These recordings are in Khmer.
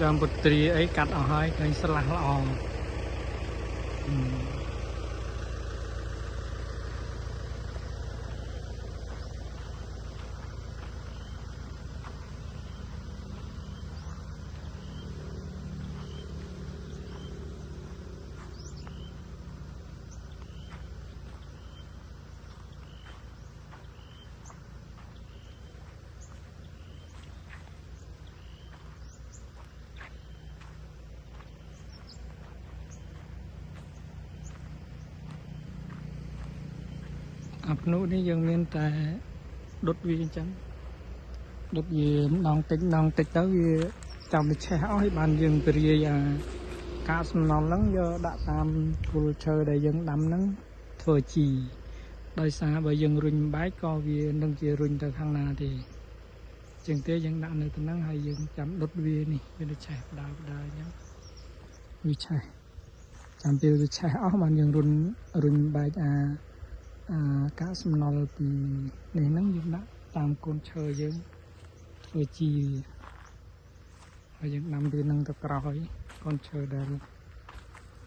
ដើមពុទ្រីអីកាត់អស់ហើយឃើញស្រឡះល្អអាភ្នុនេះយើងមានតែដុតវាអញ្ចឹងដុតវាម្ដងតិចទៅវាចាំវាឆេះអស់ហើយបានយើងពរាយកាកសំណល់ហ្នឹងយកដាក់តាមគល់ឈើដែលយើងដាំហ្នឹងធ្វើជីដោយសារបើយើងរុញបែកក៏វានឹងជារុញទៅខាងណាទេជាងទេយើងដាក់នៅទៅហ្នឹងហើយយើងចាំដុតវានេះវាទៅឆេះបដាអញ្ចឹងវាឆេះចាំពេលវាឆេះអស់បានយើងរុញបែកកាកសំណល់ពីនេះហ្នឹងយើងដាក់តាមកូនឈើយើងធ្វើជីហើយយើងដាំវានឹងទៅក្រោយកូនឈើដែល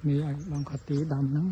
មានឲ្យបងខទីដាំហ្នឹង